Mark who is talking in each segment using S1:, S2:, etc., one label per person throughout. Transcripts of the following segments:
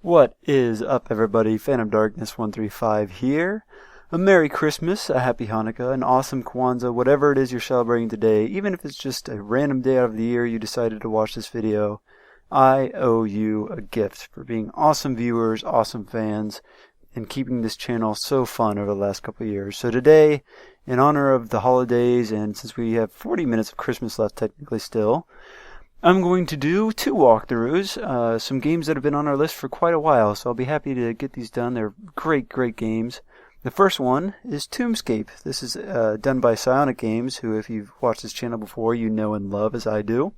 S1: What is up, everybody? Phantom Darkness 135 here. A Merry Christmas, a Happy Hanukkah, an awesome Kwanzaa, whatever it is you're celebrating today. Even if it's just a random day out of the year you decided to watch this video, I owe you a gift for being awesome viewers, awesome fans, and keeping this channel so fun over the last couple of years. So today, in honor of the holidays, and since we have 40 minutes of Christmas left technically still, I'm going to do two walkthroughs, some games that have been on our list for quite a while, so I'll be happy to get these done. They're great games. The first one is Tombscape. This is done by Psionic Games, who, if you've watched this channel before, you know and love as I do.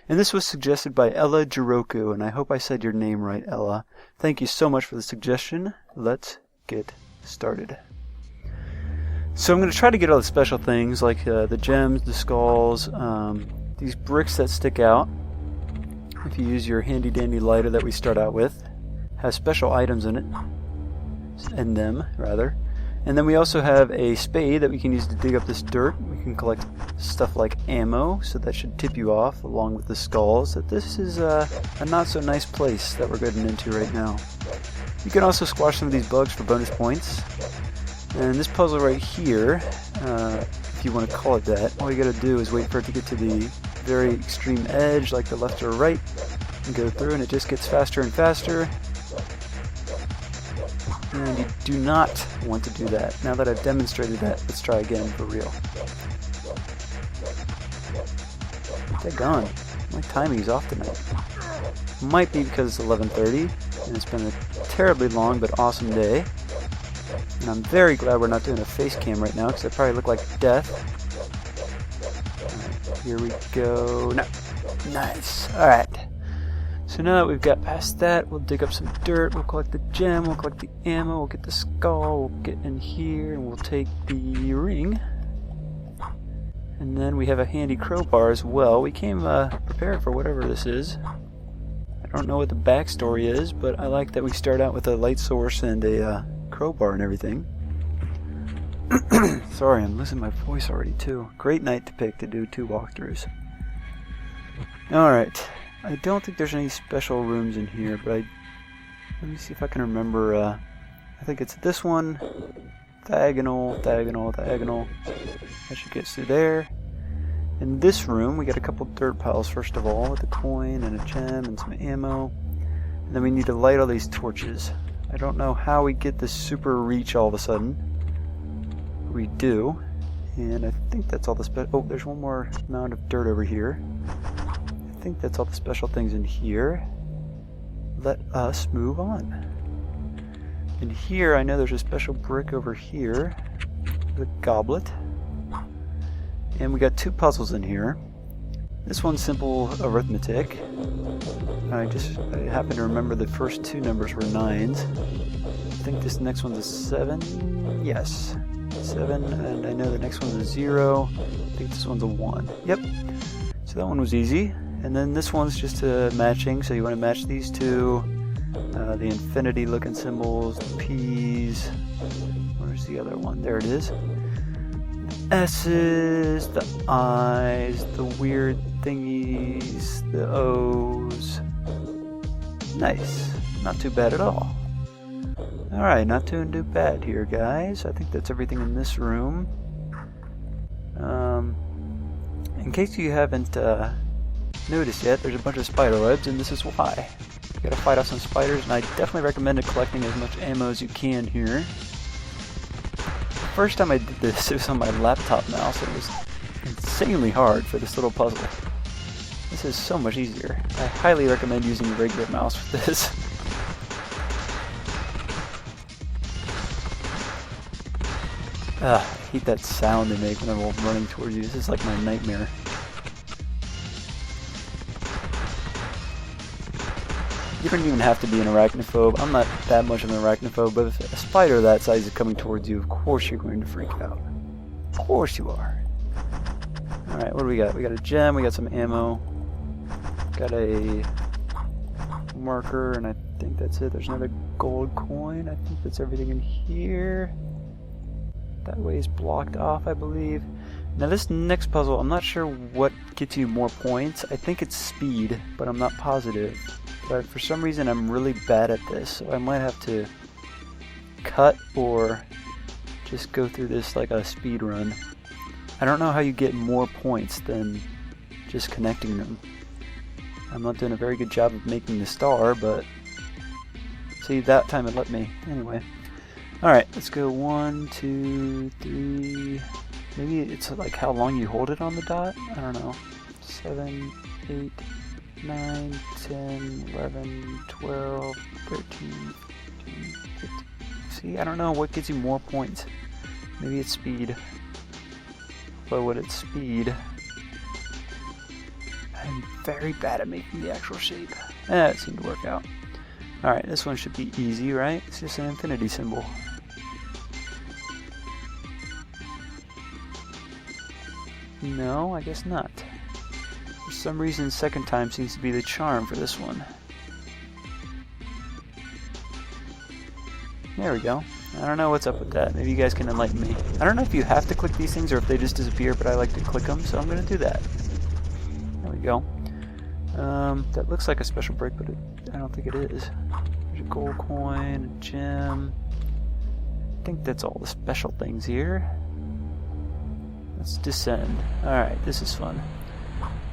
S1: And this was suggested by Ella Juroku, and I hope I said your name right, Ella. Thank you so much for the suggestion. Let's get started. So I'm going to try to get all the special things, like the gems, the skulls, these bricks that stick out. If you use your handy dandy lighter that we start out with, has special items in it, and then we also have a spade that we can use to dig up this dirt. We can collect stuff like ammo, so that should tip you off, along with the skulls, that this is a not so nice place that we're getting into right now. You can also squash some of these bugs for bonus points. And this puzzle right here, if you want to call it that, all you gotta do is wait for it to get to the very extreme edge, like the left or right, and go through, and it just gets faster and faster. And you do not want to do that. Now that I've demonstrated that, let's try again for real. They're gone. My timing is off tonight. Might be because it's 11:30, and it's been a terribly long but awesome day. And I'm very glad we're not doing a face cam right now, because I probably look like death. Alright, here we go. No. Nice. Alright. So now that we've got past that, we'll dig up some dirt, we'll collect the gem, we'll collect the ammo, we'll get the skull, we'll get in here, and we'll take the ring. And then we have a handy crowbar as well. We came prepared for whatever this is. I don't know what the backstory is, but I like that we start out with a light source and a crowbar and everything. Sorry, I'm losing my voice already too. Great night to pick to do two walkthroughs. Alright, I don't think there's any special rooms in here, but let me see if I can remember. I think it's this one. Diagonal. That should get us through there. In this room, we got a couple dirt piles first of all, with a coin and a gem and some ammo. And then we need to light all these torches. I don't know how we get this super reach all of a sudden. We do. And I think that's all the oh, there's one more mound of dirt over here. I think that's all the special things in here. Let us move on. And here, I know there's a special brick over here. The goblet. And we got two puzzles in here. This one's simple arithmetic. I happen to remember the first two numbers were 9s. I think this next one's a 7. Yes, 7. And I know the next one's a 0. I think this one's a 1. Yep. So that one was easy. And then this one's just matching. So you want to match these two. The infinity looking symbols, the P's. Where's the other one? There it is. The S's, the I's, the weird thingies, the O's. Nice. Not too bad at all. Alright, not too bad here, guys. I think that's everything in this room. In case you haven't noticed yet, there's a bunch of spider webs, and this is why. You gotta fight off some spiders, and I definitely recommend collecting as much ammo as you can here. The first time I did this, it was on my laptop mouse, and it was insanely hard for this little puzzle. This is so much easier. I highly recommend using a regular mouse with this. I hate that sound they make when I'm running towards you. This is like my nightmare. You don't even have to be an arachnophobe. I'm not that much of an arachnophobe, but if a spider that size is coming towards you, of course you're going to freak out. Of course you are. Alright, what do we got? We got a gem, we got some ammo. Got a marker, and I think that's it. There's another gold coin. I think that's everything in here. That way is blocked off, I believe. Now this next puzzle, I'm not sure what gets you more points. I think it's speed, but I'm not positive. But for some reason I'm really bad at this, so I might have to cut or just go through this like a speed run. I don't know how you get more points than just connecting them. I'm not doing a very good job of making the star, but see, that time it let me. Anyway. Alright, let's go 1, 2, 3. Maybe it's like how long you hold it on the dot? I don't know. 7, 8, 9, 10, 11, 12, 13, 14, 15. See, I don't know what gets you more points. Maybe it's speed. But when it's speed, I'm very bad at making the actual shape. It seemed to work out. Alright, this one should be easy, right? It's just an infinity symbol. No, I guess not. For some reason, second time seems to be the charm for this one. There we go. I don't know what's up with that. Maybe you guys can enlighten me. I don't know if you have to click these things or if they just disappear, but I like to click them, so I'm going to do that. There we go. That looks like a special break, but I don't think it is. There's a gold coin, a gem. I think that's all the special things here. Let's descend. Alright, this is fun.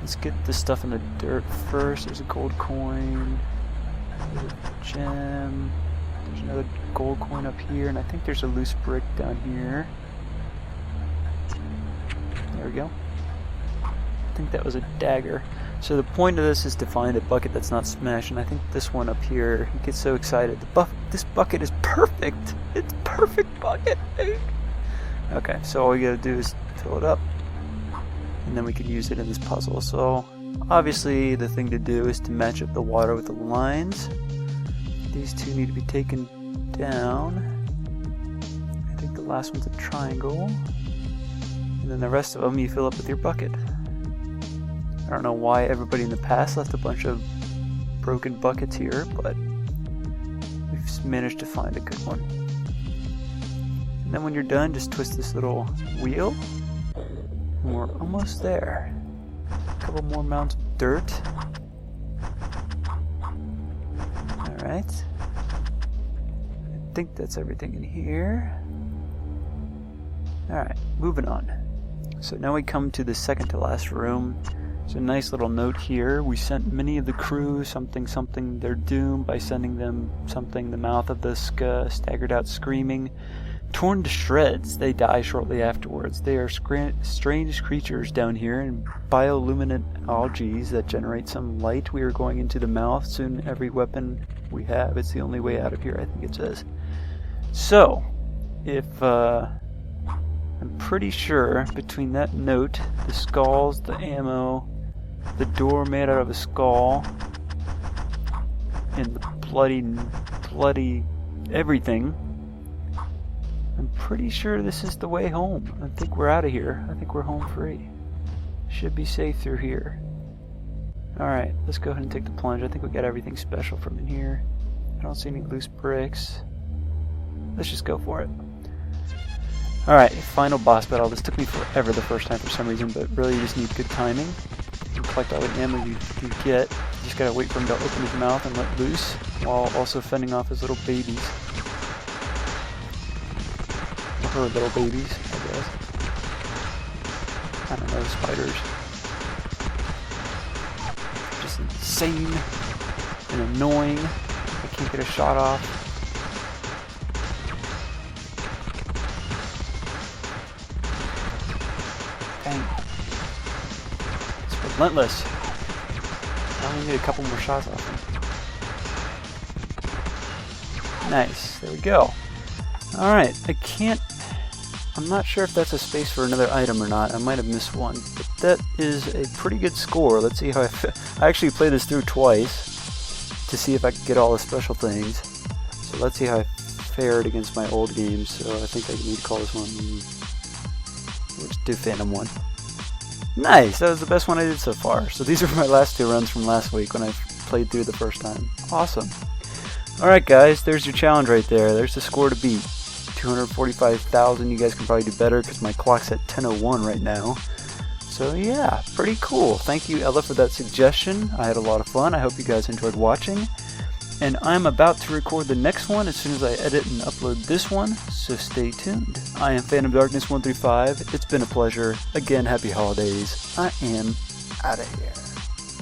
S1: Let's get this stuff in the dirt first. There's a gold coin. There's a gem. There's another gold coin up here, and I think there's a loose brick down here. There we go. I think that was a dagger. So the point of this is to find a bucket that's not smashed, and I think this one up here, he gets so excited. This bucket is perfect! It's perfect bucket! Okay, so all we gotta do is fill it up, and then we can use it in this puzzle. So obviously the thing to do is to match up the water with the lines. These two need to be taken down. I think the last one's a triangle. And then the rest of them you fill up with your bucket. I don't know why everybody in the past left a bunch of broken buckets here, but we've managed to find a good one. And then when you're done, just twist this little wheel, and we're almost there. A couple more mounds of dirt. Alright. I think that's everything in here. Alright, moving on. So now we come to the second to last room. There's a nice little note here. We sent many of the crew something their doom by sending them something. The mouth of the staggered out screaming. Torn to shreds, they die shortly afterwards. They are strange creatures down here in bioluminescent algae that generate some light. We are going into the mouth. Soon every weapon we have. It's the only way out of here, I think it says. So, if I'm pretty sure between that note, the skulls, the ammo, the door made out of a skull, and the bloody everything, I'm pretty sure this is the way home. I think we're out of here. I think we're home free. Should be safe through here. Alright, let's go ahead and take the plunge. I think we got everything special from in here. I don't see any loose bricks. Let's just go for it. Alright, final boss battle. This took me forever the first time for some reason, but really you just need good timing. You collect all the ammo you get. You just gotta wait for him to open his mouth and let loose, while also fending off his little babies. Or her little babies, I guess. I don't know, spiders. Just insane and annoying. I can't get a shot off. Dang. It's relentless. I only need a couple more shots off him. Nice. There we go. Alright, I'm not sure if that's a space for another item or not. I might have missed one. But that is a pretty good score. Let's see how I actually played this through twice to see if I could get all the special things. So let's see how I fared against my old games. So I think I need to call this one... Let's do Phantom 1. Nice! That was the best one I did so far. So these are my last two runs from last week when I played through the first time. Awesome. Alright guys, there's your challenge right there. There's the score to beat. 245,000. You guys can probably do better because my clock's at 10:01 right now. So yeah, pretty cool. Thank you, Ella, for that suggestion. I had a lot of fun. I hope you guys enjoyed watching. And I'm about to record the next one as soon as I edit and upload this one, so stay tuned. I am Phantom Darkness 135. It's been a pleasure. Again, happy holidays. I am out of here.